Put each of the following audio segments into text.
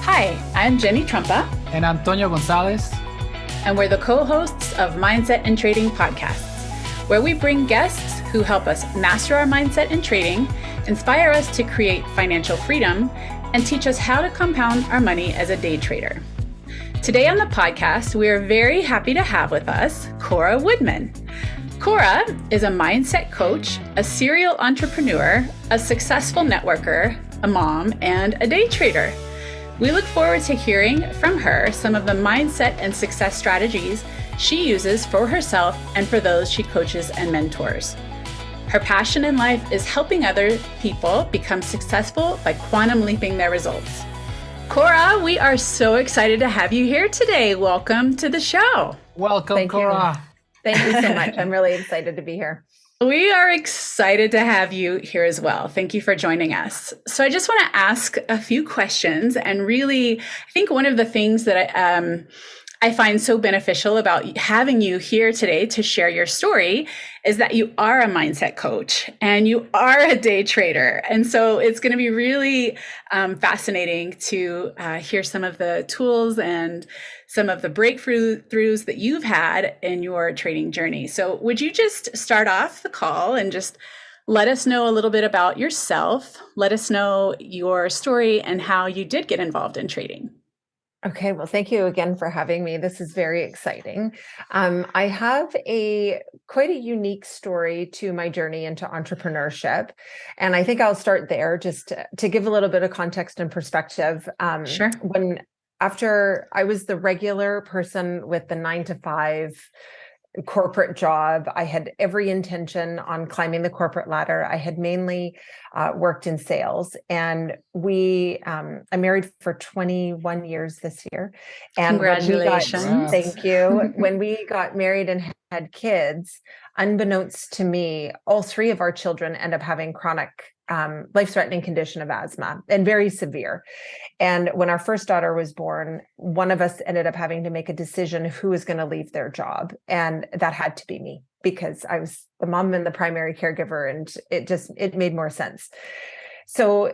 Hi, I'm Jenny Trumpa. And Antonio Gonzalez. And we're the co-hosts of Mindset and Trading podcasts, where we bring guests who help us master our mindset in trading, inspire us to create financial freedom, and teach us how to compound our money as a day trader. Today on the podcast, we are very happy to have with us Cora Woodman. Cora is a mindset coach, a serial entrepreneur, a successful networker, a mom, and a day trader. We look forward to hearing from her some of the mindset and success strategies she uses for herself and for those she coaches and mentors. Her passion in life is helping other people become successful by quantum leaping their results. Cora, we are so excited to have you here today. Welcome to the show. Welcome, Thank Cora. you. Thank you so much. I'm really excited to be here. We are excited to have you here as well. Thank you for joining us. So I just want to ask a few questions, and really, I think one of the things that I find so beneficial about having you here today to share your story is that you are a mindset coach and you are a day trader. And so it's going to be really fascinating to hear some of the tools and some of the breakthroughs that you've had in your trading journey. So would you just start off the call and just let us know a little bit about yourself? Let us know your story and how you did get involved in trading. Okay, well, thank you again for having me. This is very exciting. I have quite a unique story to my journey into entrepreneurship. And I think I'll start there just to give a little bit of context and perspective. Sure. After I was the regular person with the 9-to-5 corporate job, I had every intention on climbing the corporate ladder. I had mainly worked in sales, and I married for 21 years this year. And congratulations! Thank you. When we got married and had kids, unbeknownst to me, all three of our children end up having chronic life-threatening condition of asthma, and very severe. And when our first daughter was born, one of us ended up having to make a decision who was going to leave their job. And that had to be me, because I was the mom and the primary caregiver, and it made more sense. So,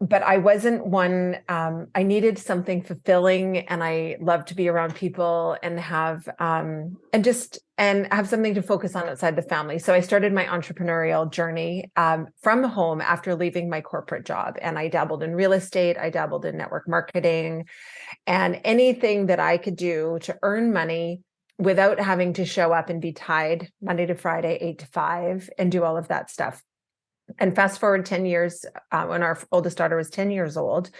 but I wasn't one, I needed something fulfilling, and I love to be around people and have something to focus on outside the family. So I started my entrepreneurial journey from home after leaving my corporate job. And I dabbled in real estate, I dabbled in network marketing, and anything that I could do to earn money without having to show up and be tied Monday to Friday, 8 to 5, and do all of that stuff. And fast forward 10 years, when our oldest daughter was 10 years old,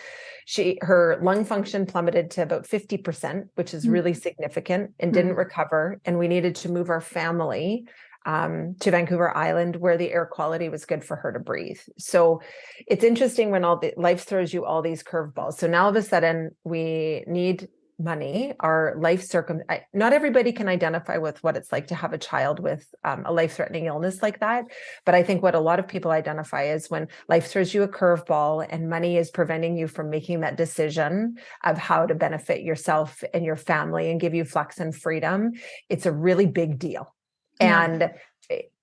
her lung function plummeted to about 50%, which is really significant, and didn't recover. And we needed to move our family to Vancouver Island, where the air quality was good for her to breathe. So it's interesting when life throws you all these curveballs. So now all of a sudden we need money. Not everybody can identify with what it's like to have a child with a life-threatening illness like that. But I think what a lot of people identify is when life throws you a curveball and money is preventing you from making that decision of how to benefit yourself and your family and give you flex and freedom. It's a really big deal. Yeah. And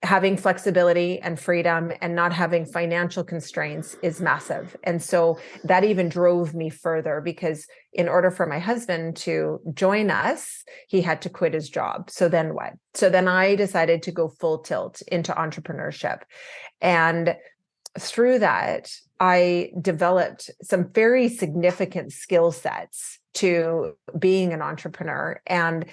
having flexibility and freedom and not having financial constraints is massive. And so that even drove me further, because in order for my husband to join us, he had to quit his job. So then what? So then I decided to go full tilt into entrepreneurship. And through that, I developed some very significant skill sets to being an entrepreneur. And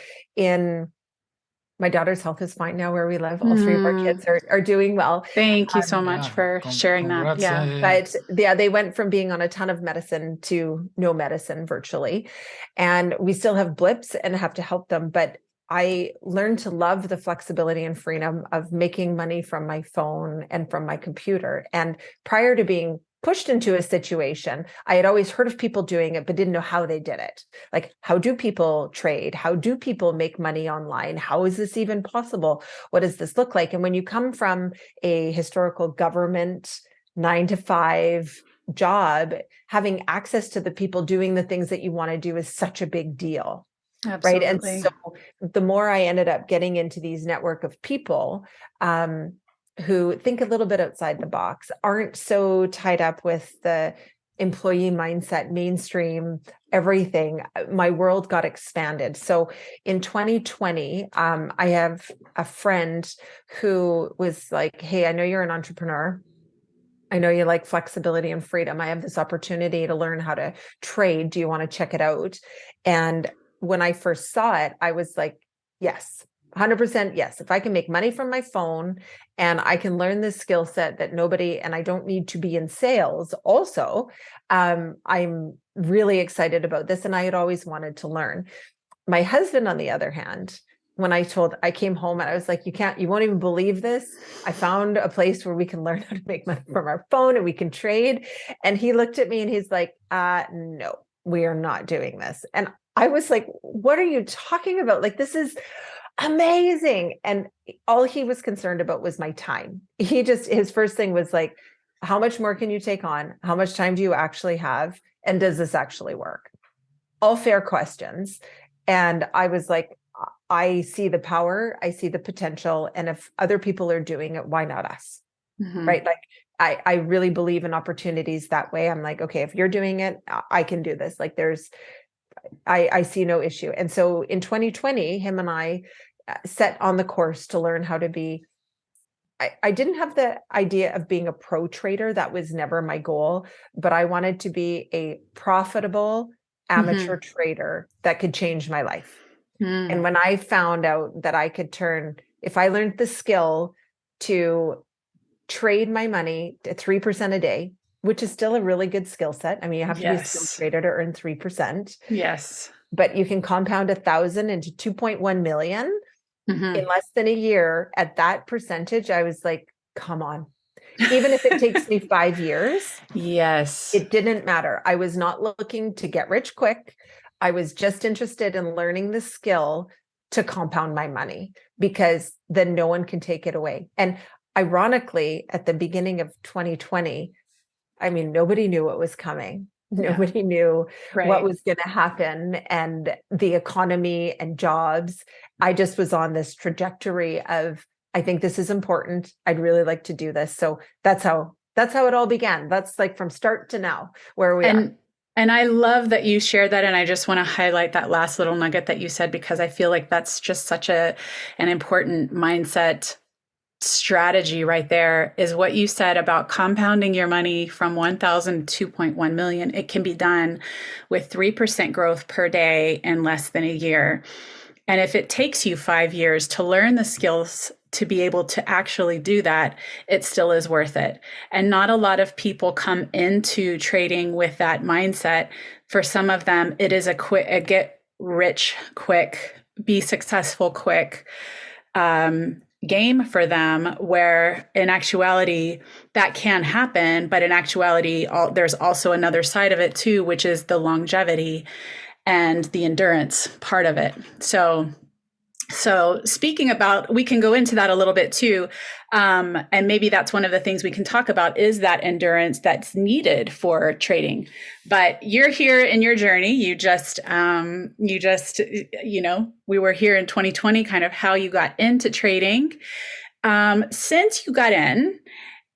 my daughter's health is fine now where we live. All three of our kids are doing well. Thank you so much for sharing that. Yeah. But they went from being on a ton of medicine to no medicine virtually. And we still have blips and have to help them. But I learned to love the flexibility and freedom of making money from my phone and from my computer. And prior to being pushed into a situation, I had always heard of people doing it, but didn't know how they did it. Like, how do people trade? How do people make money online? How is this even possible? What does this look like? And when you come from a historical government 9-to-5 job, having access to the people doing the things that you want to do is such a big deal. Right. And Absolutely. so the more I ended up getting into these network of people, who think a little bit outside the box, aren't so tied up with the employee mindset, mainstream, everything, my world got expanded. So in 2020, I have a friend who was like, hey, I know you're an entrepreneur. I know you like flexibility and freedom. I have this opportunity to learn how to trade. Do you want to check it out? And when I first saw it, I was like, yes, 100% yes. If I can make money from my phone and I can learn this skill set that nobody, and I don't need to be in sales also, I'm really excited about this. And I had always wanted to learn. My husband, on the other hand, when I came home and I was like, you won't even believe this. I found a place where we can learn how to make money from our phone and we can trade. And he looked at me and he's like, no, we are not doing this. And I was like, what are you talking about? Like, this is amazing. And all he was concerned about was my time. His first thing was like, how much more can you take on? How much time do you actually have? And does this actually work? All fair questions. And I was like, I see the power, I see the potential. And if other people are doing it, why not us? Right. Like I really believe in opportunities that way. I'm like, okay, if you're doing it, I can do this. Like I see no issue. And so in 2020, him and I set on the course to learn how to be. I didn't have the idea of being a pro trader. That was never my goal, but I wanted to be a profitable amateur trader that could change my life. And when I found out that I could if I learned the skill to trade my money to 3% a day, which is still a really good skill set. I mean, you have to be a skilled trader to earn 3%. Yes. But you can compound 1,000 into 2.1 million in less than a year. At that percentage, I was like, come on. Even if it takes me 5 years. Yes. It didn't matter. I was not looking to get rich quick. I was just interested in learning the skill to compound my money, because then no one can take it away. And ironically, at the beginning of 2020, I mean, nobody knew what was coming. Nobody knew what was going to happen, and the economy and jobs. I just was on this trajectory of, I think this is important. I'd really like to do this. So that's how it all began. That's like from start to now where we are. And I love that you shared that. And I just want to highlight that last little nugget that you said, because I feel like that's just such an important mindset strategy right there, is what you said about compounding your money from 1,000 to 2.1 million. It can be done with 3% growth per day in less than a year. And if it takes you 5 years to learn the skills to be able to actually do that, it still is worth it. And not a lot of people come into trading with that mindset. For some of them, it is a get rich quick, be successful quick game for them, where in actuality that can happen. But in actuality, there's also another side of it too, which is the longevity and the endurance part of it. So speaking about, we can go into that a little bit too. And maybe that's one of the things we can talk about, is that endurance that's needed for trading. But you're here in your journey. We were here in 2020, kind of how you got into trading. Since you got in,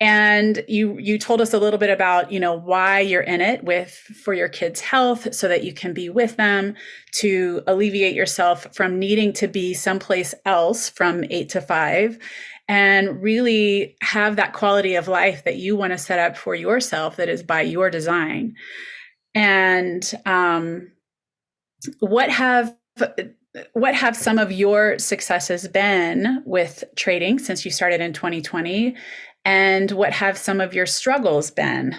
and you told us a little bit about, why you're in it for your kids' health, so that you can be with them, to alleviate yourself from needing to be someplace else from 8 to 5, and really have that quality of life that you want to set up for yourself, that is by your design. And what have some of your successes been with trading since you started in 2020? And what have some of your struggles been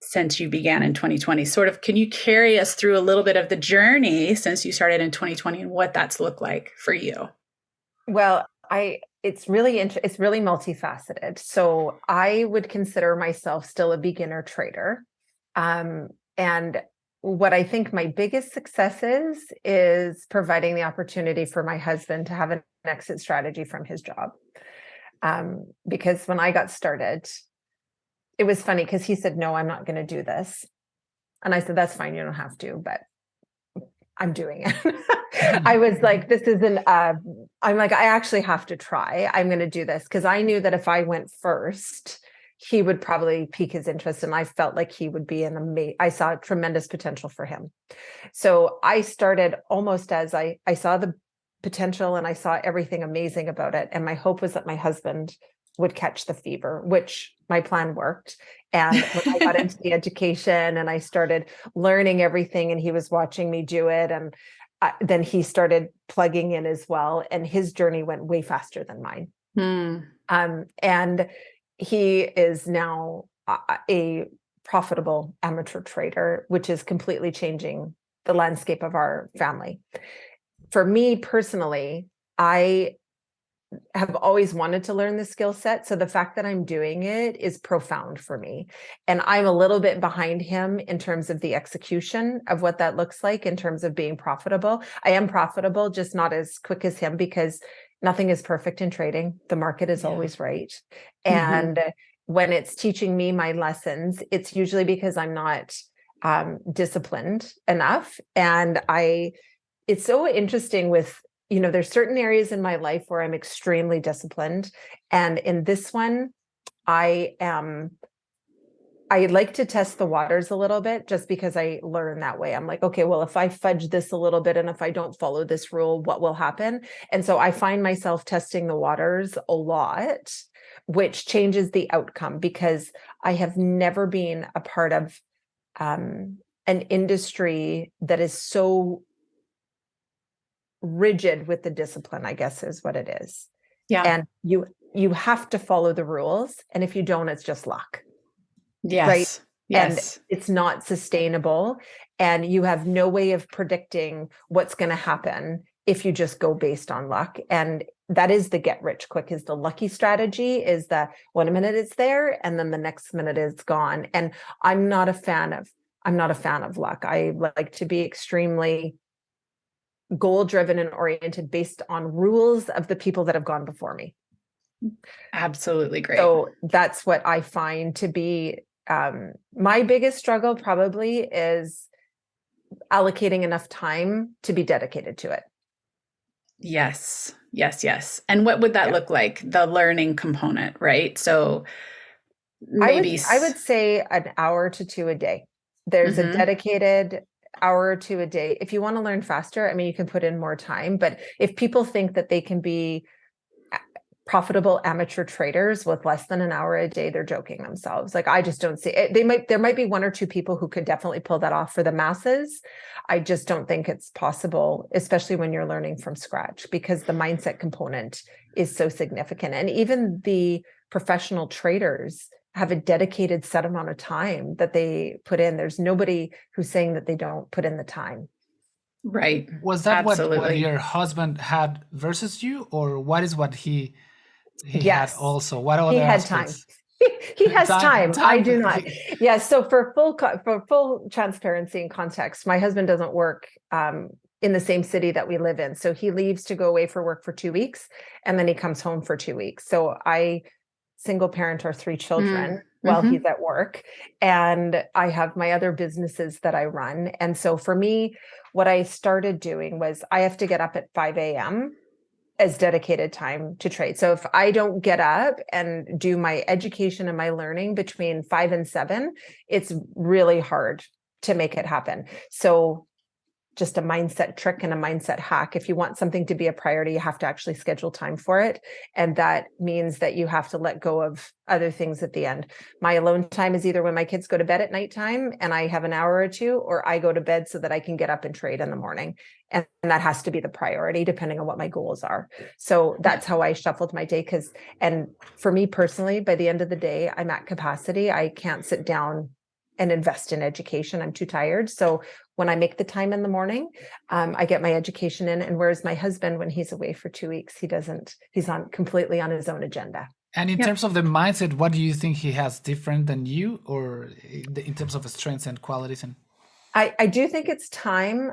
since you began in 2020? Sort of, can you carry us through a little bit of the journey since you started in 2020 and what that's looked like for you? Well, it's really multifaceted. So I would consider myself still a beginner trader. And what I think my biggest success is providing the opportunity for my husband to have an exit strategy from his job. Because when I got started, it was funny because he said, no, I'm not going to do this. And I said, that's fine. You don't have to. But I'm doing it. I was like, this isn't, I'm like, I actually have to try. I'm going to do this because I knew that if I went first, he would probably pique his interest. And I felt like he would be I saw tremendous potential for him. So I started almost as I saw the potential and I saw everything amazing about it. And my hope was that my husband would catch the fever, which my plan worked. And when I got into the education and I started learning everything and he was watching me do it, and then he started plugging in as well. And his journey went way faster than mine. And he is now a profitable amateur trader, which is completely changing the landscape of our family. For me personally, I have always wanted to learn the skill set. So the fact that I'm doing it is profound for me. And I'm a little bit behind him in terms of the execution of what that looks like in terms of being profitable. I am profitable, just not as quick as him because nothing is perfect in trading. The market is always right. And when it's teaching me my lessons, it's usually because I'm not disciplined enough. And it's so interesting with, there's certain areas in my life where I'm extremely disciplined. And in this one, I like to test the waters a little bit just because I learn that way. I'm like, okay, well, if I fudge this a little bit and if I don't follow this rule, what will happen? And so I find myself testing the waters a lot, which changes the outcome because I have never been a part of an industry that is so rigid with the discipline, I guess is what it is. Yeah. And you have to follow the rules. And if you don't, it's just luck. Yes. Right. Yes. And it's not sustainable. And you have no way of predicting what's going to happen if you just go based on luck. And that is the get rich quick, is the lucky strategy, is that 1 minute it's there and then the next minute it's gone. And I'm not a fan of luck. I like to be extremely goal driven and oriented based on rules of the people that have gone before me. Absolutely great. So that's what I find to be my biggest struggle probably is allocating enough time to be dedicated to it. Yes. And what would that look like? The learning component, right? So maybe I would say an hour to 2 a day. There's a dedicated hour or 2 a day. If you want to learn faster, I mean, you can put in more time, but if people think that they can be profitable amateur traders with less than an hour a day, they're joking themselves. Like, I just don't see it. There might be 1 or 2 people who could definitely pull that off for the masses. I just don't think it's possible, especially when you're learning from scratch, because the mindset component is so significant. And even the professional traders have a dedicated set amount of time that they put in. There's nobody who's saying that they don't put in the time. Right. Was that what your husband had versus you, or what he yes. had also? What other he had aspects? time. He has time. I do not. Yeah. So for full transparency and context, my husband doesn't work in the same city that we live in. So he leaves to go away for work for 2 weeks, and then he comes home for 2 weeks. So I single parent our 3 children while he's at work, and I have my other businesses that I run. And so for me, what I started doing was I have to get up at 5 a.m. as dedicated time to trade. So if I don't get up and do my education and my learning between 5 and 7, it's really hard to make it happen. So just a mindset trick and a mindset hack. If you want something to be a priority, you have to actually schedule time for it. And that means that you have to let go of other things at the end. My alone time is either when my kids go to bed at nighttime and I have an hour or 2, or I go to bed so that I can get up and trade in the morning. And that has to be the priority depending on what my goals are. So that's how I shuffled my day. And for me personally, by the end of the day, I'm at capacity. I can't sit down and invest in education. I'm too tired. So when I make the time in the morning, I get my education in. And whereas my husband, when he's away for 2 weeks, he's completely on his own agenda. And in terms of the mindset, what do you think he has different than you, or in terms of strengths and qualities? And I do think it's time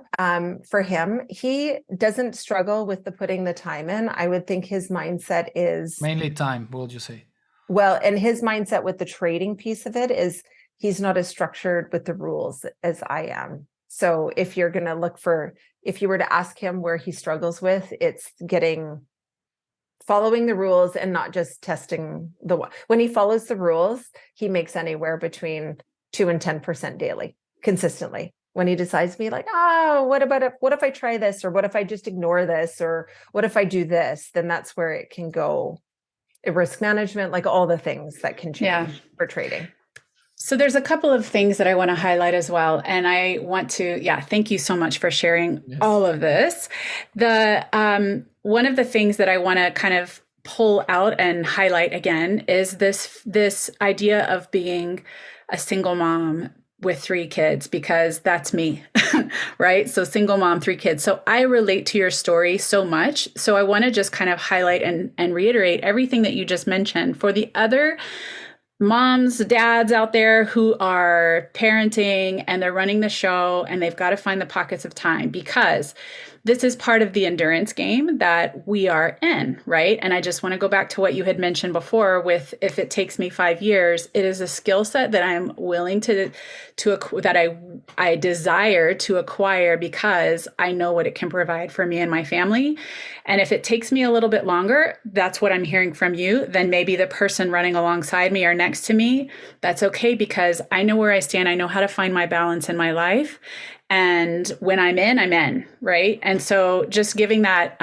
for him. He doesn't struggle with putting the time in. I would think his mindset is mainly time. What would you say? Well, and his mindset with the trading piece of it is he's not as structured with the rules as I am. So if you're going to look for if you were to ask him where he struggles with, it's following the rules and not just testing when he follows the rules, he makes anywhere between 2 and 10% daily, consistently. When he decides to be like, oh, what if I try this? Or what if I just ignore this? Or what if I do this? Then that's where it can go. Risk management, like all the things that can change for trading. So there's a couple of things that I want to highlight as well. And I want to, thank you so much for sharing all of this. One of the things that I want to kind of pull out and highlight again is this idea of being a single mom with 3 kids, because that's me, right? So single mom, 3 kids. So I relate to your story so much. So I want to just kind of highlight and reiterate everything that you just mentioned for the other moms, dads out there who are parenting and they're running the show and they've got to find the pockets of time, because this is part of the endurance game that we are in, right? And I just want to go back to what you had mentioned before with, if it takes me 5 years, it is a skill set that I'm willing I desire to acquire, because I know what it can provide for me and my family. And if it takes me a little bit longer, that's what I'm hearing from you, then maybe the person running alongside me or next to me, that's okay, because I know where I stand. I know how to find my balance in my life. And when I'm in, right? And so just giving that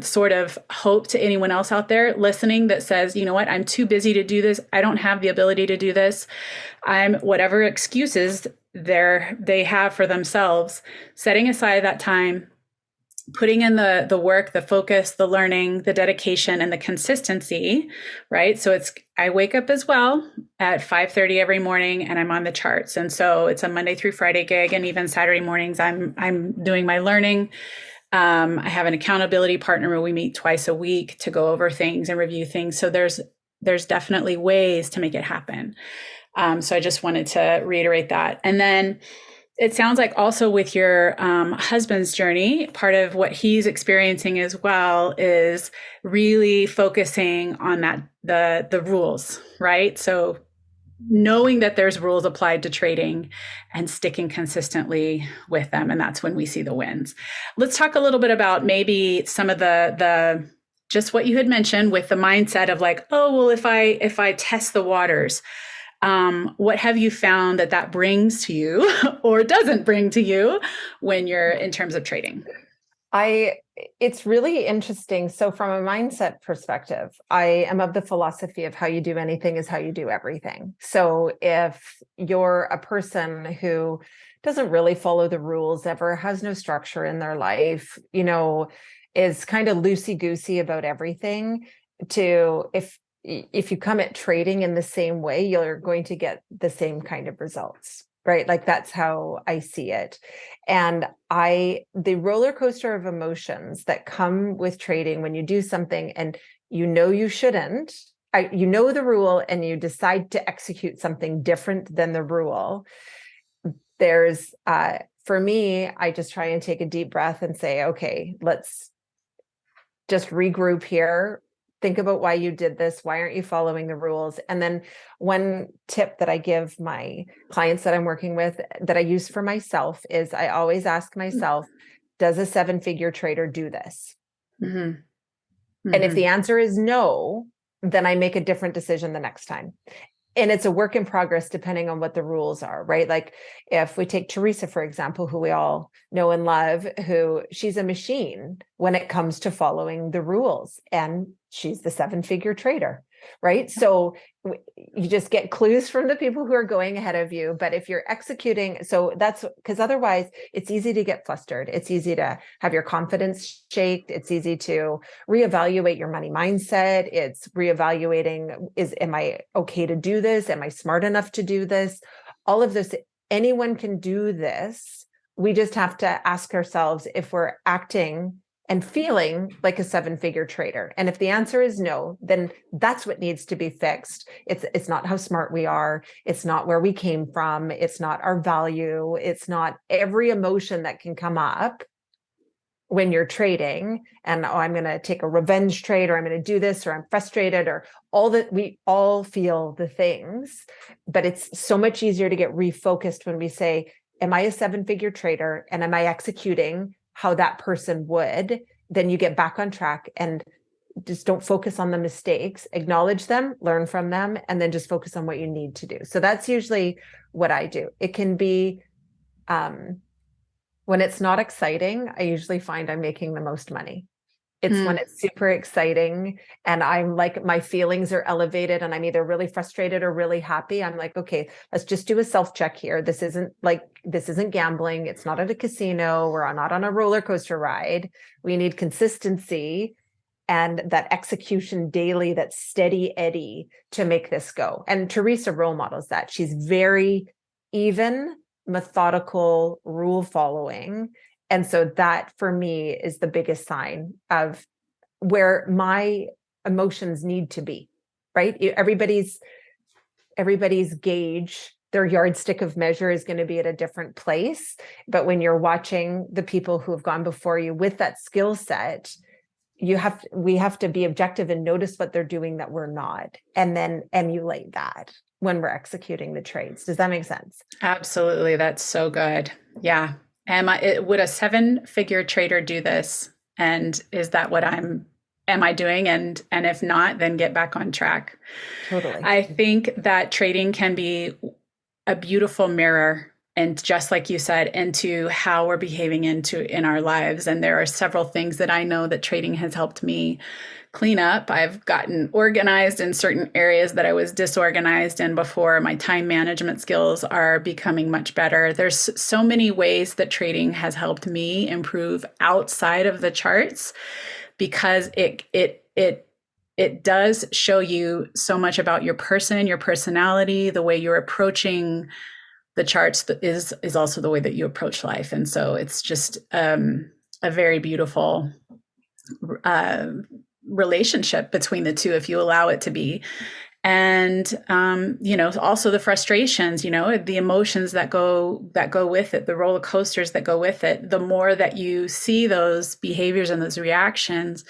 sort of hope to anyone else out there listening that says, you know what, I'm too busy to do this. I don't have the ability to do this. I'm whatever excuses they have for themselves, setting aside that time, putting in the work, the focus, the learning, the dedication, and the consistency, right? So I wake up as well at 5:30 every morning and I'm on the charts. And so it's a Monday through Friday gig. And even Saturday mornings, I'm doing my learning. I have an accountability partner where we meet twice a week to go over things and review things. So there's definitely ways to make it happen. So I just wanted to reiterate that. And then it sounds like also with your husband's journey, part of what he's experiencing as well is really focusing on the rules, right? So knowing that there's rules applied to trading and sticking consistently with them. And that's when we see the wins. Let's talk a little bit about maybe some of the just what you had mentioned with the mindset of like, oh, well, if I test the waters, what have you found that brings to you or doesn't bring to you when you're in terms of trading? It's really interesting. So from a mindset perspective, I am of the philosophy of how you do anything is how you do everything. So if you're a person who doesn't really follow the rules, ever has no structure in their life, is kind of loosey-goosey about everything, if you come at trading in the same way, you're going to get the same kind of results, right? Like that's how I see it. And the roller coaster of emotions that come with trading when you do something and you shouldn't, you know the rule and you decide to execute something different than the rule. There's, for me, I just try and take a deep breath and say, okay, let's just regroup here. Think about why you did this. Why aren't you following the rules? And then one tip that I give my clients that I'm working with that I use for myself is I always ask myself, does a 7-figure trader do this? Mm-hmm. Mm-hmm. And if the answer is no, then I make a different decision the next time. And it's a work in progress depending on what the rules are, right? Like if we take Teresa, for example, who we all know and love, she's a machine when it comes to following the rules, and she's the 7-figure trader, right? So you just get clues from the people who are going ahead of you. But if you're executing, so that's because otherwise it's easy to get flustered. It's easy to have your confidence shaked. It's easy to reevaluate your money mindset. It's reevaluating, am I okay to do this? Am I smart enough to do this? All of this, anyone can do this. We just have to ask ourselves if we're acting and feeling like a 7-figure trader. And if the answer is no, then that's what needs to be fixed. It's not how smart we are. It's not where we came from. It's not our value. It's not every emotion that can come up when you're trading. And I'm going to take a revenge trade, or I'm going to do this, or I'm frustrated, or all that. We all feel the things, but it's so much easier to get refocused when we say, am I a 7-figure trader? And am I executing how that person would, then you get back on track and just don't focus on the mistakes, acknowledge them, learn from them, and then just focus on what you need to do. So that's usually what I do. It can be, when it's not exciting, I usually find I'm making the most money. It's when it's super exciting and I'm like, my feelings are elevated and I'm either really frustrated or really happy. I'm like, okay, let's just do a self-check here. This isn't gambling. It's not at a casino. We're not on a roller coaster ride. We need consistency and that execution daily, that steady eddy to make this go. And Teresa role models that. She's very even, methodical, rule following. And so that for me is the biggest sign of where my emotions need to be, right? Everybody's gauge, their yardstick of measure is going to be at a different place. But when you're watching the people who have gone before you with that skill set, we have to be objective and notice what they're doing that we're not, and then emulate that when we're executing the trades. Does that make sense? Absolutely. That's so good. Yeah. Would a 7-figure trader do this? And is that what am I doing? And if not, then get back on track. Totally. I think that trading can be a beautiful mirror, and just like you said, into how we're behaving in our lives. And there are several things that I know that trading has helped me clean up. I've gotten organized in certain areas that I was disorganized in before. My time management skills are becoming much better. There's so many ways that trading has helped me improve outside of the charts, because it does show you so much about your person, your personality, the way you're approaching the charts is also the way that you approach life. And so it's just a very beautiful relationship between the two, if you allow it to be. And also the frustrations, the emotions that go with it, the roller coasters that go with it. The more that you see those behaviors and those reactions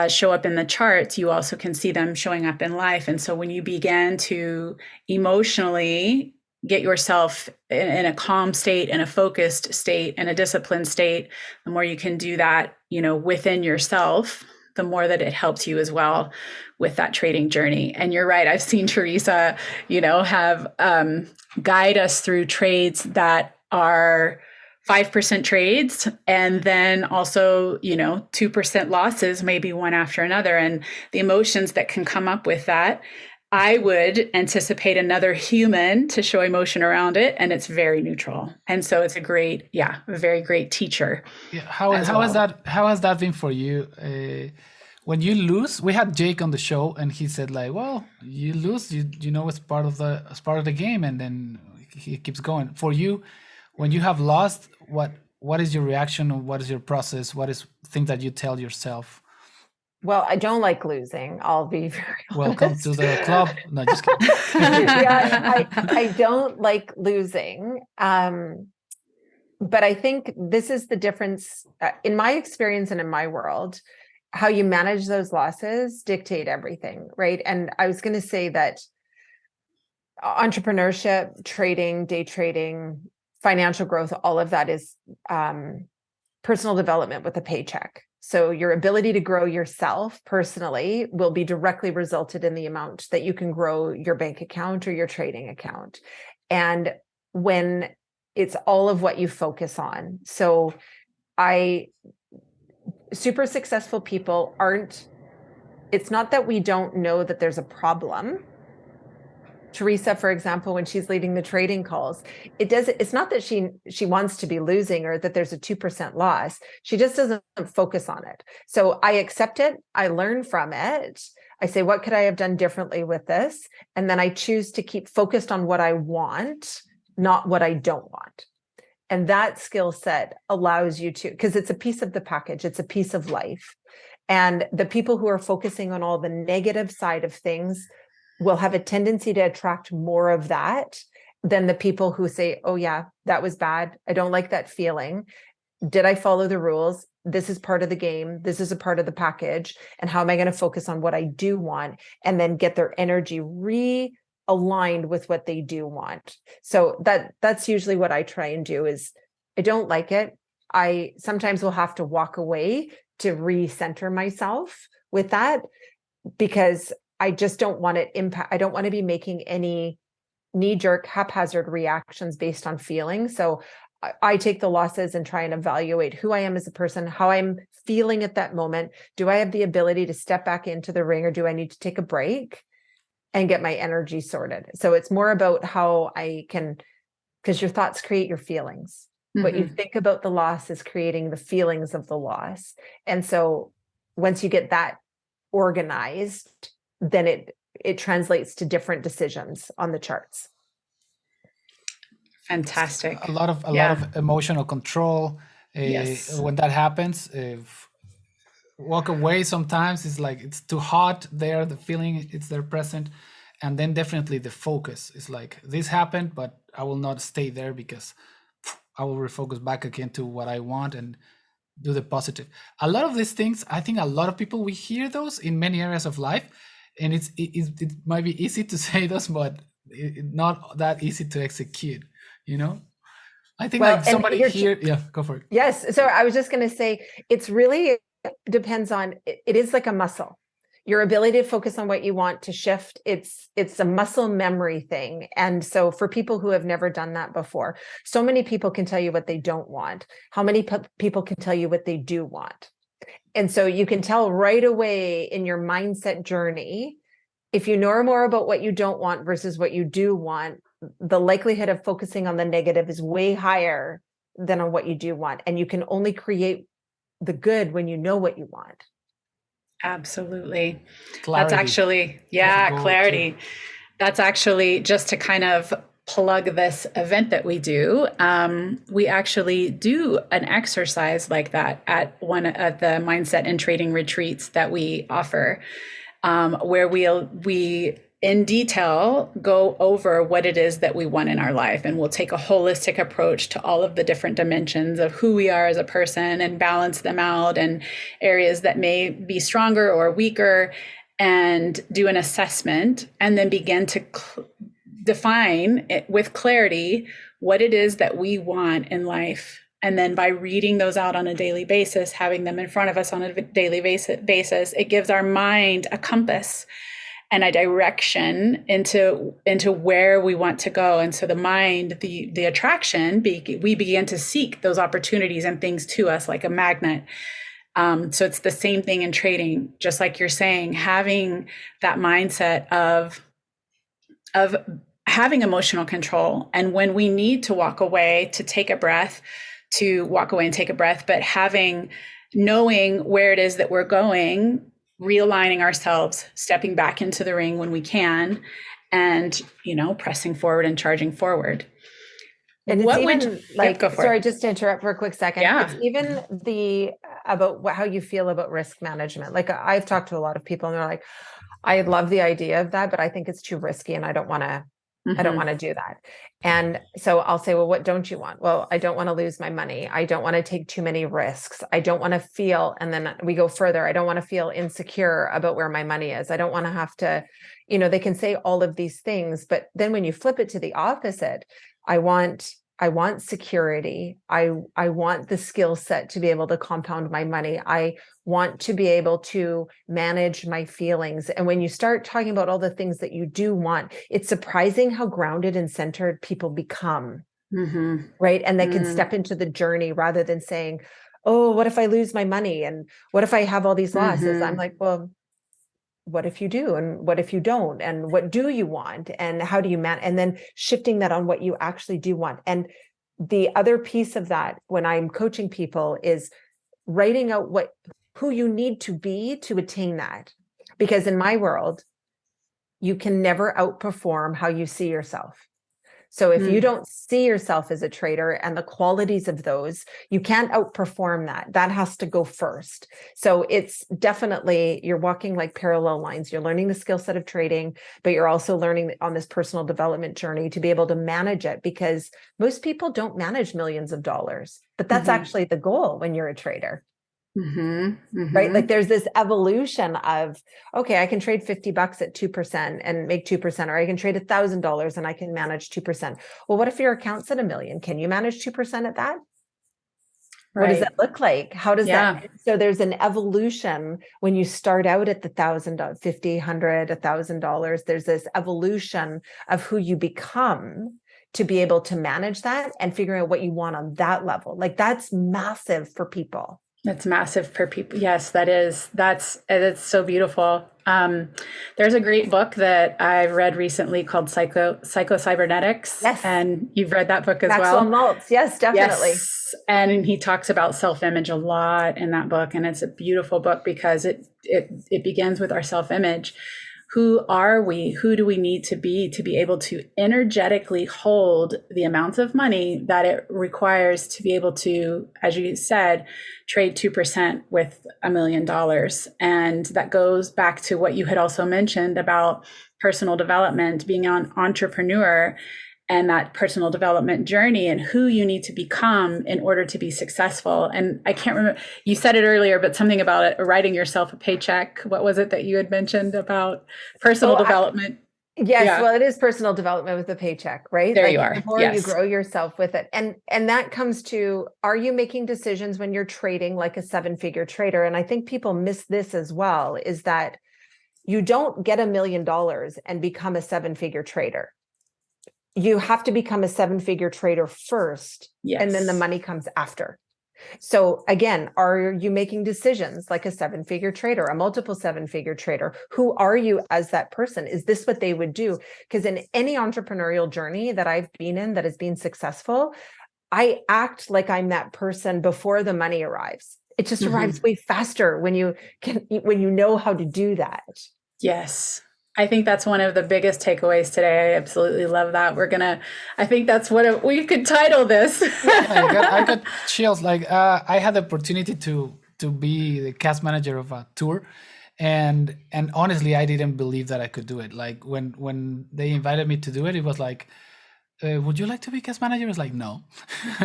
show up in the charts, you also can see them showing up in life. And so when you begin to emotionally get yourself in a calm state, in a focused state, in a disciplined state, the more you can do that, within yourself, the more that it helps you as well with that trading journey. And you're right. I've seen Teresa, have guide us through trades that are 5% trades, and then also, 2% losses, maybe one after another. And the emotions that can come up with that, I would anticipate another human to show emotion around it, and it's very neutral. And so it's a very great teacher. Yeah. How has that been for you? When you lose, we had Jake on the show, and he said, like, well, you lose, it's part of the game, and then he keeps going. For you, when you have lost, what is your reaction, or what is your process? What is things that you tell yourself? Well, I don't like losing. I'll be very honest. Welcome to the club. No, just kidding. I don't like losing. But I think this is the difference in my experience and in my world. How you manage those losses dictate everything, right? And I was going to say that entrepreneurship, trading, day trading, financial growth, all of that is personal development with a paycheck. So your ability to grow yourself personally will be directly resulted in the amount that you can grow your bank account or your trading account. And when it's all of what you focus on. So super successful people it's not that we don't know that there's a problem. Teresa, for example, when she's leading the trading calls, it's not that she wants to be losing or that there's a 2% loss. She just doesn't focus on it. So I accept it. I learn from it. I say, what could I have done differently with this? And then I choose to keep focused on what I want, not what I don't want. And that skill set allows you to, because it's a piece of the package, it's a piece of life. And the people who are focusing on all the negative side of things will have a tendency to attract more of that than the people who say, oh yeah, that was bad. I don't like that feeling. Did I follow the rules? This is part of the game. This is a part of the package. And how am I going to focus on what I do want and then get their energy realigned with what they do want? So that's usually what I try and do is I don't like it. I sometimes will have to walk away to recenter myself with that, because I just don't want it impact. I don't want to be making any knee-jerk haphazard reactions based on feeling. So I take the losses and try and evaluate who I am as a person, how I'm feeling at that moment. Do I have the ability to step back into the ring, or do I need to take a break and get my energy sorted? So it's more about how I can, because your thoughts create your feelings. What you think about the loss is creating the feelings of the loss. And so once you get that organized, then it translates to different decisions on the charts. Fantastic. A lot of emotional control. Yes. When that happens, walk away sometimes. It's like it's too hot there, the feeling it's there present. And then definitely the focus is like, this happened, but I will not stay there, because I will refocus back again to what I want and do the positive. A lot of these things, I think a lot of people, we hear those in many areas of life, and it might be easy to say those, but not that easy to execute, you know? I think like somebody here, yeah, go for it. Yes. So I was just going to say, it's really depends on, it is like a muscle. Your ability to focus on what you want to shift, it's a muscle memory thing. And so for people who have never done that before, so many people can tell you what they don't want. How many people can tell you what they do want? And so you can tell right away in your mindset journey, if you know more about what you don't want versus what you do want, the likelihood of focusing on the negative is way higher than on what you do want. And you can only create the good when you know what you want. Absolutely. Clarity. That's actually, clarity. Too. That's actually, just to kind of plug this event that we do, we actually do an exercise like that at one of the mindset and trading retreats that we offer, where we in detail go over what it is that we want in our life. And we'll take a holistic approach to all of the different dimensions of who we are as a person and balance them out, and areas that may be stronger or weaker, and do an assessment, and then begin to define it with clarity what it is that we want in life. And then by reading those out on a daily basis, having them in front of us on a daily basis, it gives our mind a compass and a direction into where we want to go. And so the mind, the attraction, we begin to seek those opportunities and things to us like a magnet. So it's the same thing in trading, just like you're saying, having that mindset of having emotional control. And when we need to walk away, to take a breath, to walk away and take a breath, but knowing where it is that we're going, realigning ourselves, stepping back into the ring when we can, and, pressing forward and charging forward. And it's sorry, just to interrupt for a quick second. Yeah. It's even about how you feel about risk management. Like I've talked to a lot of people and they're like, I love the idea of that, but I think it's too risky and I don't want to do that. And so I'll say, well, what don't you want? Well, I don't want to lose my money. I don't want to take too many risks. I don't want to feel, and then we go further. I don't want to feel insecure about where my money is. I don't want to have to, they can say all of these things, but then when you flip it to the opposite, I want security. I want the skill set to be able to compound my money. I want to be able to manage my feelings. And when you start talking about all the things that you do want, it's surprising how grounded and centered people become, right? And they can step into the journey rather than saying, oh, what if I lose my money? And what if I have all these losses? I'm like, well, what if you do? And what if you don't? And what do you want? And how do you manage? And then shifting that on what you actually do want. And the other piece of that, when I'm coaching people, is writing out who you need to be to attain that. Because in my world, you can never outperform how you see yourself. So if you don't see yourself as a trader and the qualities of those, you can't outperform that. That has to go first. So it's definitely, you're walking like parallel lines. You're learning the skill set of trading, but you're also learning on this personal development journey to be able to manage it, because most people don't manage millions of dollars, but that's actually the goal when you're a trader. Right? Like there's this evolution of, okay, I can trade $50 at 2% and make 2%, or I can trade $1,000 and I can manage 2%. Well, what if your account's at $1 million? Can you manage 2% at that? What does Right. that look like? How does Yeah. that? So there's an evolution when you start out at the $1,000, $50, $100, $1,000. There's this evolution of who you become to be able to manage that and figuring out what you want on that level. Like that's massive for people. That's massive per people. Yes, that is. That's so beautiful. There's a great book that I've read recently called Psycho-Cybernetics. Yes. And you've read that book as Maxwell well. Maltz. Yes, definitely. Yes. And he talks about self-image a lot in that book. And it's a beautiful book because it begins with our self-image. Who are we? Who do we need to be able to energetically hold the amounts of money that it requires to be able to, as you said, trade 2% with $1 million? And that goes back to what you had also mentioned about personal development, being an entrepreneur, and that personal development journey and who you need to become in order to be successful. And I can't remember, you said it earlier, but something about it, writing yourself a paycheck. What was it that you had mentioned about personal development? Yes, Yeah. well, it is personal development with a paycheck, right? There like you are. The more you grow yourself with it. And that comes to, are you making decisions when you're trading like a 7-figure trader? And I think people miss this as well, is that you don't get $1 million and become a 7-figure trader. You have to become a 7-figure trader first, and then the money comes after. So again, are you making decisions like a 7-figure trader, a multiple 7-figure trader? Who are you as that person? Is this what they would do? Because in any entrepreneurial journey that I've been in that has been successful, I act like I'm that person before the money arrives. It just arrives way faster when you know how to do that. Yes. I think that's one of the biggest takeaways today. I absolutely love that. I think that's what we could title this. I got chills. Like I had the opportunity to be the cast manager of a tour, and honestly, I didn't believe that I could do it. Like when they invited me to do it, it was like, would you like to be cast manager? I was like, no.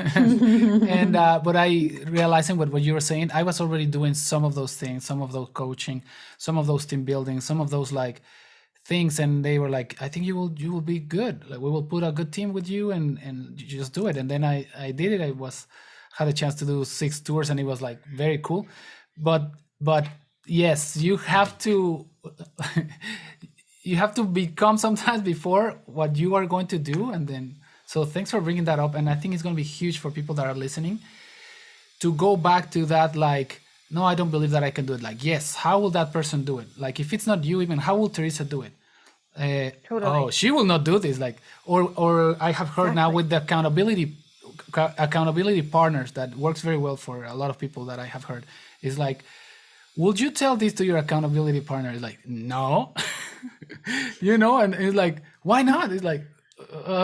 And but I realizing what you were saying, I was already doing some of those things, some of those coaching, some of those team building, some of those like things, and they were like, I think you will be good. Like we will put a good team with you, and you just do it. And then I did it. Had a chance to do 6 tours, and it was like very cool. But yes, you have to you have to become sometimes before what you are going to do. And then, so thanks for bringing that up. And I think it's going to be huge for people that are listening to go back to that, like, no, I don't believe that I can do it. Like, yes, how will that person do it? Like, if it's not you, even how will Teresa do it? Totally. Oh, she will not do this. Like, or I have heard now with the accountability partners that works very well for a lot of people that I have heard is like, would you tell this to your accountability partner? It's like, no, and it's like, why not? It's like,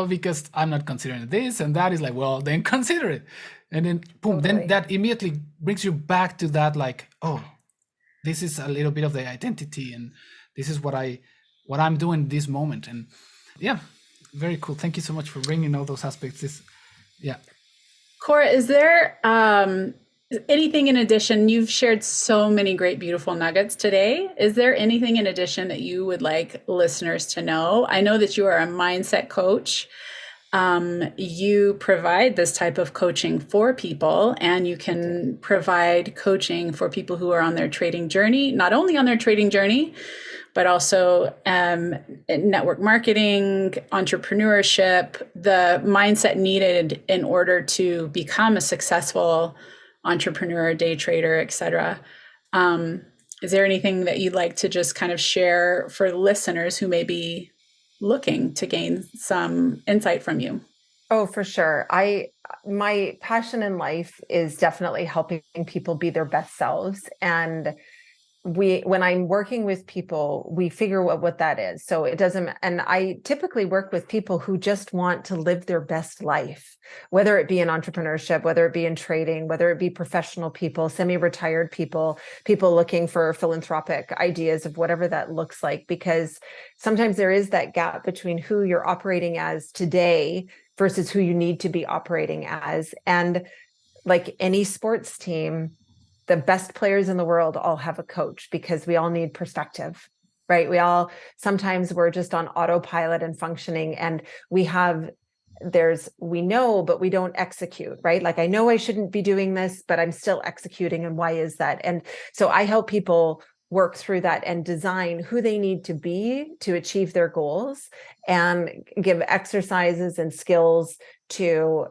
because I'm not considering this and that. Is like, well, then consider it. And then boom, Totally. then that immediately brings you back to that, like, oh, this is a little bit of the identity, and this is what I'm doing this moment. And yeah, very cool. Thank you so much for bringing all those aspects. Cora, is there anything in addition? You've shared so many great, beautiful nuggets today. Is there anything in addition that you would like listeners to know? I know that you are a mindset coach. You provide this type of coaching for people, and you can provide coaching for people who are on their trading journey, not only on their trading journey, but also network marketing, entrepreneurship, the mindset needed in order to become a successful entrepreneur, day trader, etc. Is there anything that you'd like to just kind of share for listeners who may be looking to gain some insight from you? Oh, for sure. My passion in life is definitely helping people be their best selves. And when I'm working with people, we figure out what that is. So it doesn't, and I typically work with people who just want to live their best life, whether it be in entrepreneurship, whether it be in trading, whether it be professional people, semi-retired people looking for philanthropic ideas of whatever that looks like, because sometimes there is that gap between who you're operating as today versus who you need to be operating as. And like any sports team, the best players in the world all have a coach, because we all need perspective, right? Sometimes we're just on autopilot and functioning, and we have we know, but we don't execute, right? Like, I know I shouldn't be doing this, but I'm still executing. And why is that? And so I help people work through that and design who they need to be to achieve their goals, and give exercises and skills to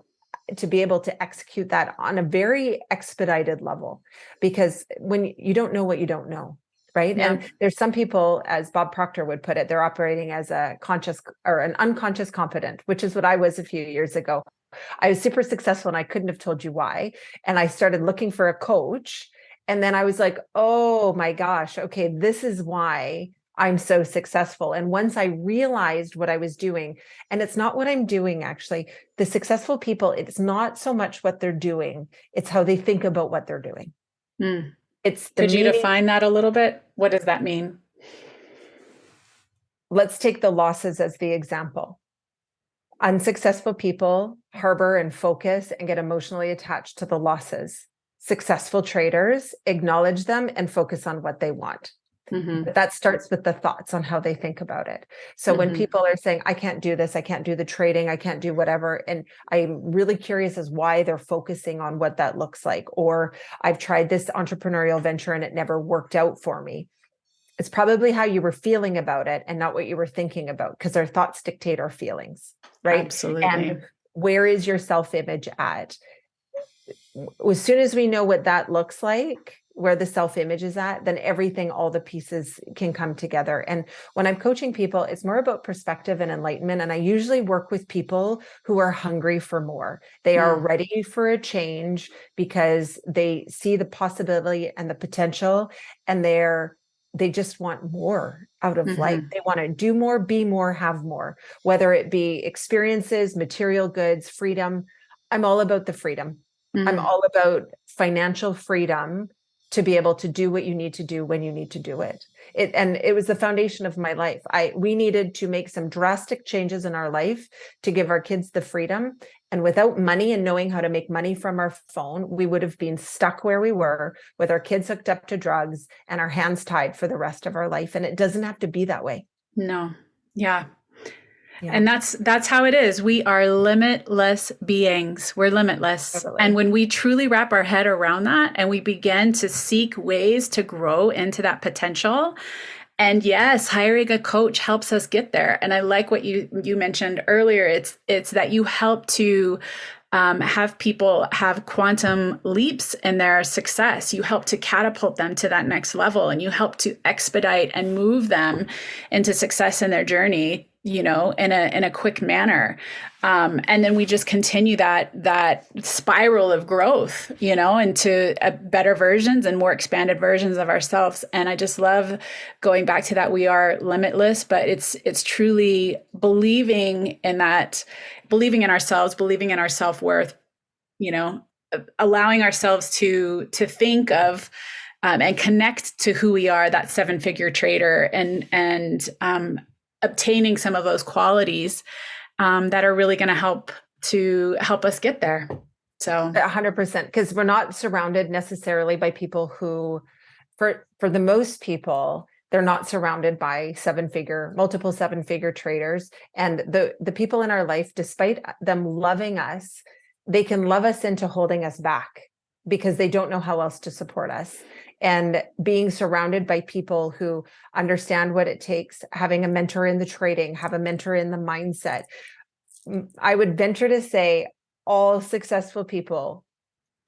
be able to execute that on a very expedited level, because when you don't know what you don't know, right? Yeah. And there's some people, as Bob Proctor would put it, they're operating as a conscious or an unconscious confident, which is what I was a few years ago. I was super successful and I couldn't have told you why. And I started looking for a coach. And then I was like, oh my gosh, okay, this is why I'm so successful. And once I realized what I was doing, and it's not what I'm doing, actually, the successful people, it's not so much what they're doing, it's how they think about what they're doing. It's the Could you meaning. define that a little bit? What does that mean? Let's take the losses as the example. Unsuccessful people harbor and focus and get emotionally attached to the losses. Successful traders acknowledge them and focus on what they want. But that starts with the thoughts on how they think about it. So when people are saying, I can't do this, I can't do the trading, I can't do whatever, and I'm really curious as why they're focusing on what that looks like, or I've tried this entrepreneurial venture and it never worked out for me. It's probably how you were feeling about it and not what you were thinking about, because our thoughts dictate our feelings, right? Absolutely. And where is your self-image at? As soon as we know what that looks like, where the self-image is at, then everything, all the pieces can come together. And when I'm coaching people, it's more about perspective and enlightenment. And I usually work with people who are hungry for more. They are ready for a change because they see the possibility and the potential, and they just want more out of life. They want to do more, be more, have more, whether it be experiences, material goods, freedom. I'm all about the freedom. I'm all about financial freedom to be able to do what you need to do when you need to do it. And it was the foundation of my life. We needed to make some drastic changes in our life to give our kids the freedom. And without money and knowing how to make money from our phone, we would have been stuck where we were with our kids hooked up to drugs and our hands tied for the rest of our life. And it doesn't have to be that way. No. Yeah. Yeah. And that's how it is. We are limitless beings. We're limitless. Totally. And when we truly wrap our head around that and we begin to seek ways to grow into that potential, and yes, hiring a coach helps us get there. And I like what you mentioned earlier. It's that you help to have people have quantum leaps in their success. You help to catapult them to that next level, and you help to expedite and move them into success in their journey, in a quick manner. And then we just continue that spiral of growth, into better versions and more expanded versions of ourselves. And I just love going back to that. We are limitless, but it's truly believing in that, believing in ourselves, believing in our self-worth, allowing ourselves to think of and connect to who we are, that 7-figure trader, and obtaining some of those qualities that are really going to help us get there. So 100%, because we're not surrounded necessarily by people who, for the most people, they're not surrounded by multiple 7-figure traders. And the people in our life, despite them loving us, they can love us into holding us back because they don't know how else to support us. And being surrounded by people who understand what it takes, having a mentor in the trading, have a mentor in the mindset. I would venture to say all successful people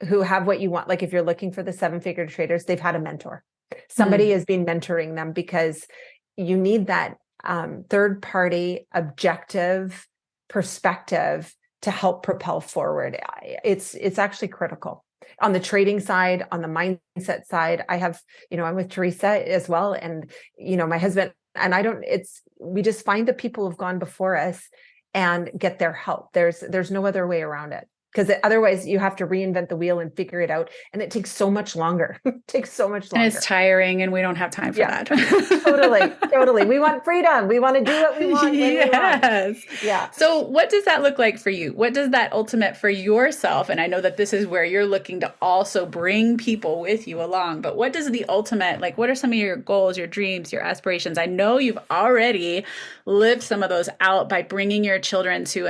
who have what you want, like if you're looking for the 7-figure traders, they've had a mentor. Somebody has been mentoring them, because you need that third-party objective perspective to help propel forward. It's actually critical. On the trading side, on the mindset side, I have, I'm with Teresa as well. And, my husband and we just find the people who've gone before us and get their help. There's no other way around it. because otherwise you have to reinvent the wheel and figure it out. And it takes so much longer. It takes so much longer. And it's tiring and we don't have time for that. Totally. We want freedom. We want to do what we want. Yes. Yeah. So what does that look like for you? What does that ultimate for yourself? And I know that this is where you're looking to also bring people with you along, but what does the ultimate, like, what are some of your goals, your dreams, your aspirations? I know you've already lived some of those out by bringing your children to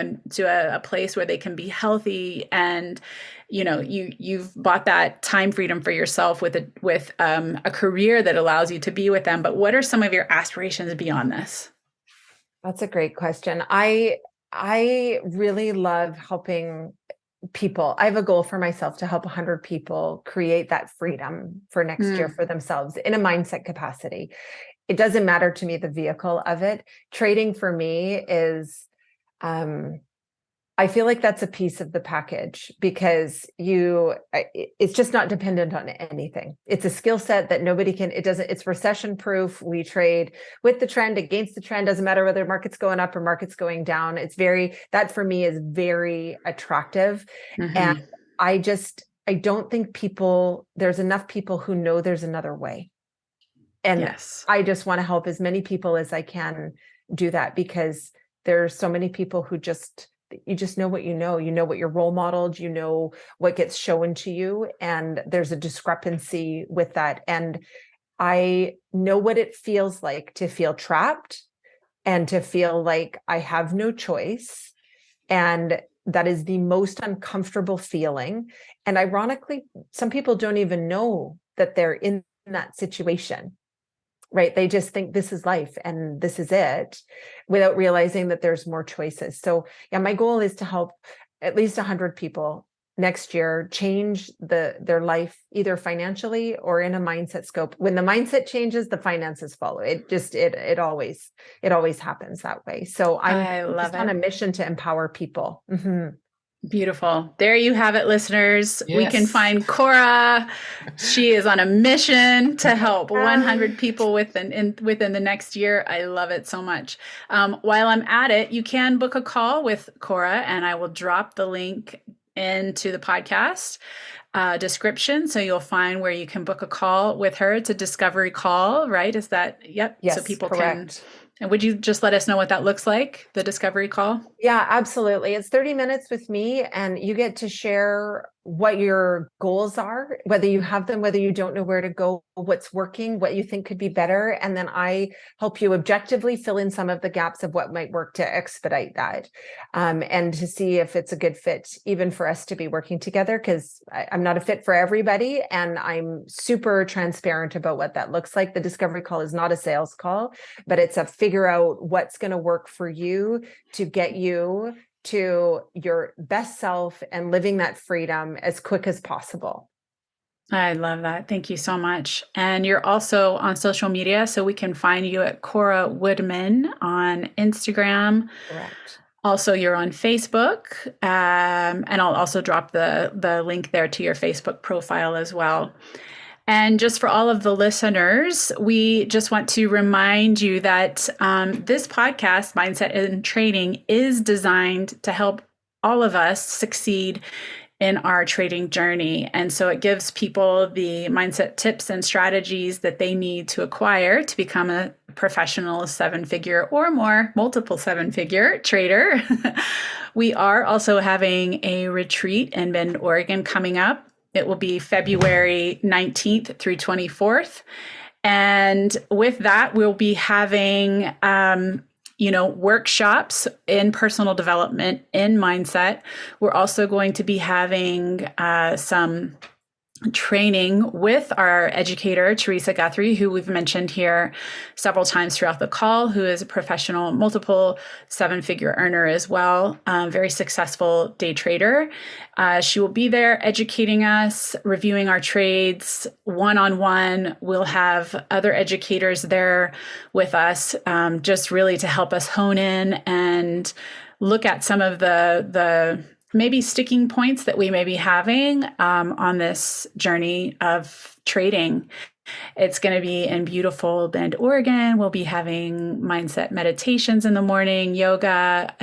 a place where they can be healthy, and you've bought that time freedom for yourself with a career that allows you to be with them. But what are some of your aspirations beyond this? That's a great question. I really love helping people. I have a goal for myself to help 100 people create that freedom for next year for themselves in a mindset capacity. It doesn't matter to me the vehicle of it. Trading for me is I feel like that's a piece of the package, because it's just not dependent on anything. It's a skill set that nobody can, it's recession proof. We trade with the trend, against the trend. Doesn't matter whether market's going up or market's going down. That for me is very attractive. And I don't think there's enough people who know there's another way. And yes, I just want to help as many people as I can do that, because there's so many people who you just know what you know what you're role modeled, you know what gets shown to you, and there's a discrepancy with that. And I know what it feels like to feel trapped and to feel like I have no choice. And that is the most uncomfortable feeling. And ironically, some people don't even know that they're in that situation. Right. They just think this is life and this is it, without realizing that there's more choices. So yeah, my goal is to help at least 100 people next year change their life, either financially or in a mindset scope. When the mindset changes, the finances follow. It always happens that way. So I'm just on a mission to empower people. Beautiful. There you have it, listeners. Yes. We can find Cora. She is on a mission to help 100 people within the next year. I love it so much. While I'm at it, you can book a call with Cora, and I will drop the link into the podcast description. So you'll find where you can book a call with her. It's a discovery call, right? Is that, yep. Yes, so people correct. can. And would you just let us know what that looks like, the discovery call? Yeah, absolutely. It's 30 minutes with me, and you get to share what your goals are, whether you have them, whether you don't know where to go, what's working, what you think could be better. And then I help you objectively fill in some of the gaps of what might work to expedite that, and to see if it's a good fit, even for us to be working together, because I'm not a fit for everybody. And I'm super transparent about what that looks like. The discovery call is not a sales call, but it's a figure out what's going to work for you to get you to your best self and living that freedom as quick as possible. I love that. Thank you so much. And you're also on social media, so we can find you at Cora Woodman on Instagram. Correct. Also, you're on Facebook, and I'll also drop the link there to your Facebook profile as well. And just for all of the listeners, we just want to remind you that this podcast, Mindset and Trading, is designed to help all of us succeed in our trading journey. And so it gives people the mindset tips and strategies that they need to acquire to become a professional 7-figure or more, multiple 7-figure trader. We are also having a retreat in Bend, Oregon coming up. It will be February 19th through 24th. And with that, we'll be having, workshops in personal development, in mindset. We're also going to be having some training with our educator, Teresa Guthrie, who we've mentioned here several times throughout the call, who is a professional, multiple 7-figure earner as well, very successful day trader. She will be there educating us, reviewing our trades one-on-one. We'll have other educators there with us, just really to help us hone in and look at some of the maybe sticking points that we may be having on this journey of trading. It's going to be in beautiful Bend, Oregon. We'll be having mindset meditations in the morning, yoga.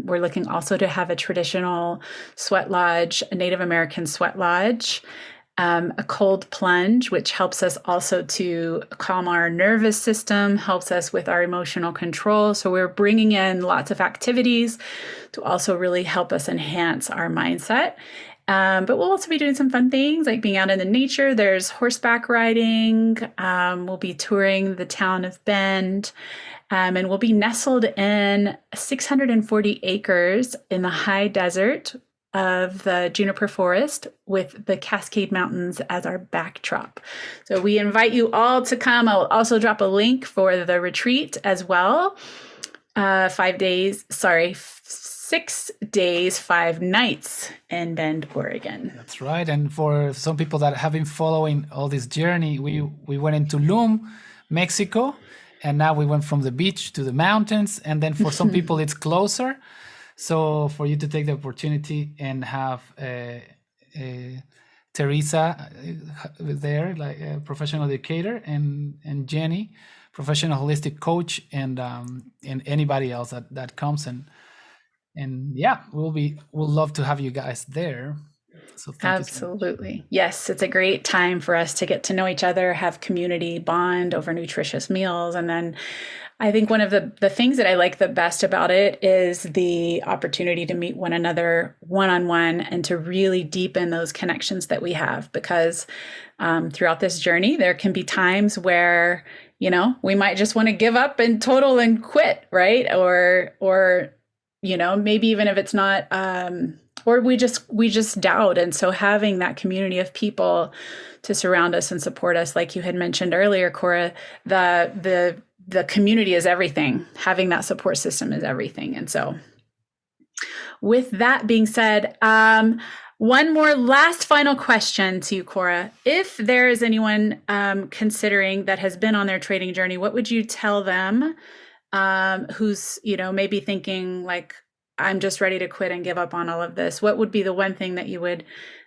We're looking also to have a traditional sweat lodge, a Native American sweat lodge, a cold plunge, which helps us also to calm our nervous system, helps us with our emotional control. So we're bringing in lots of activities to also really help us enhance our mindset. But we'll also be doing some fun things like being out in the nature. There's horseback riding. We'll be touring the town of Bend. And we'll be nestled in 640 acres in the high desert of the juniper forest with the Cascade Mountains as our backdrop. So we invite you all to come. I'll also drop a link for the retreat as well. 6 days, 5 nights in Bend, Oregon. That's right. And for some people that have been following all this journey, we went into Tulum, Mexico, and now we went from the beach to the mountains. And then for some people, it's closer. So for you to take the opportunity and have Teresa there, like a professional educator, and Janie, professional holistic coach, and anybody else that comes, and yeah, we'll love to have you guys there. So thank Absolutely. You so much. Yes, it's a great time for us to get to know each other, have community, bond over nutritious meals. And then I think one of the things that I like the best about it is the opportunity to meet one another one-on-one and to really deepen those connections that we have. Because throughout this journey, there can be times where, we might just want to give up in total and quit, right? Or maybe even if it's not, or we just doubt. And so having that community of people to surround us and support us, like you had mentioned earlier, Cora, the community is everything. Having that support system is everything. And so with that being said, one more last final question to you, Cora. If there is anyone considering that has been on their trading journey, what would you tell them who's, maybe thinking like, I'm just ready to quit and give up on all of this? What would be the one thing that you would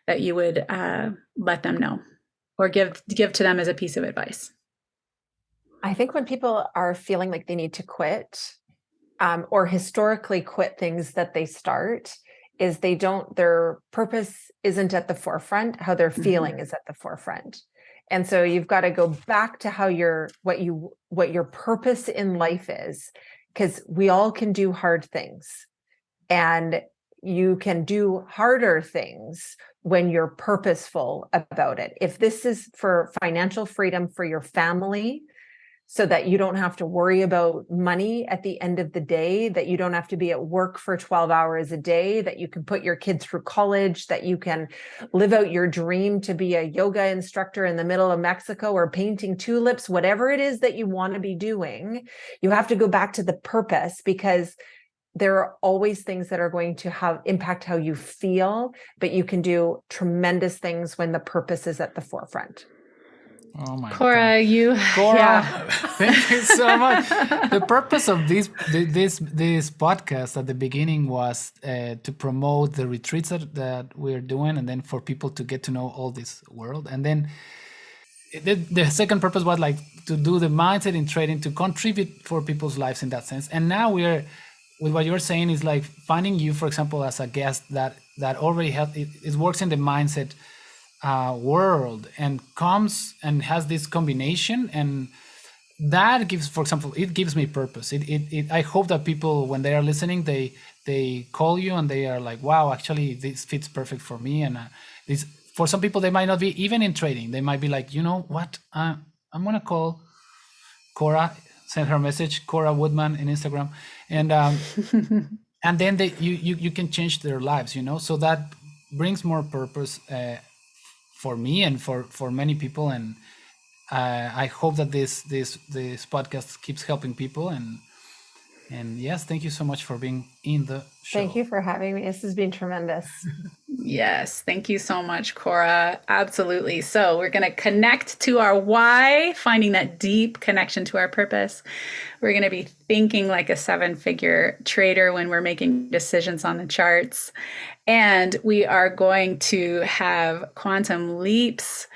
let them know or give to them as a piece of advice? I think when people are feeling like they need to quit, or historically quit things that they start, is their purpose isn't at the forefront, how they're feeling is at the forefront. And so you've got to go back to how what your purpose in life is, because we all can do hard things, and you can do harder things when you're purposeful about it. If this is for financial freedom for your family, so that you don't have to worry about money at the end of the day, that you don't have to be at work for 12 hours a day, that you can put your kids through college, that you can live out your dream to be a yoga instructor in the middle of Mexico or painting tulips, whatever it is that you want to be doing, you have to go back to the purpose, because there are always things that are going to have impact how you feel, but you can do tremendous things when the purpose is at the forefront. Oh my Cora, God. Cora, thank you so much. The purpose of this podcast at the beginning was to promote the retreats that we're doing, and then for people to get to know all this world. And then the second purpose was like to do the mindset in trading, to contribute for people's lives in that sense. And now we're, with what you're saying, is like finding you, for example, as a guest that already it works in the mindset world and comes and has this combination, and that gives, for example, it gives me purpose. I hope that people, when they are listening, they call you and they are like, wow, actually this fits perfect for me. And this, for some people, they might not be even in trading. They might be like, you know what, I'm gonna call Cora, send her a message, Cora Woodman in Instagram, and and then you can change their lives, so that brings more purpose for me and for many people. And I hope that this podcast keeps helping people. And yes, thank you so much for being in the show. Thank you for having me. This has been tremendous. Yes, thank you so much, Cora. Absolutely. So we're going to connect to our why, finding that deep connection to our purpose. We're going to be thinking like a 7-figure trader when we're making decisions on the charts. And we are going to have quantum leaps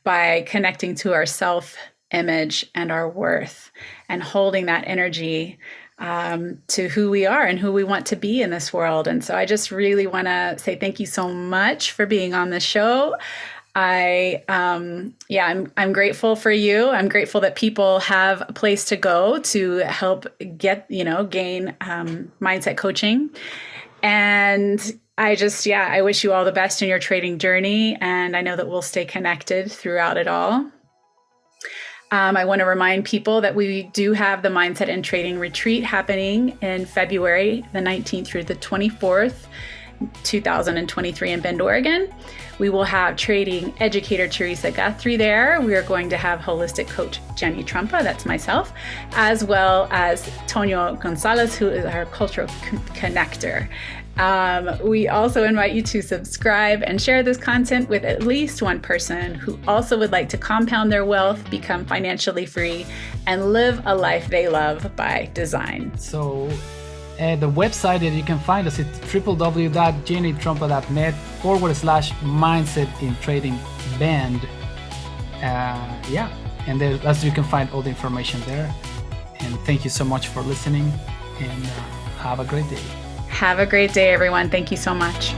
by connecting to our self-image and our worth and holding that energy to who we are and who we want to be in this world. And so I just really want to say thank you so much for being on the show. I'm grateful for you. I'm grateful that people have a place to go to help gain mindset coaching. And I wish you all the best in your trading journey. And I know that we'll stay connected throughout it all. I want to remind people that we do have the Mindset and Trading Retreat happening in February the 19th through the 24th, 2023 in Bend, Oregon. We will have trading educator Teresa Guthrie there. We are going to have holistic coach Janie, that's myself, as well as Tonio Gonzalez, who is our cultural connector. We also invite you to subscribe and share this content with at least one person who also would like to compound their wealth, become financially free, and live a life they love by design. So the website that you can find us is www.janietrumpa.net/mindset in trading band. And that's you can find all the information there. And thank you so much for listening, and have a great day. Have a great day, everyone. Thank you so much.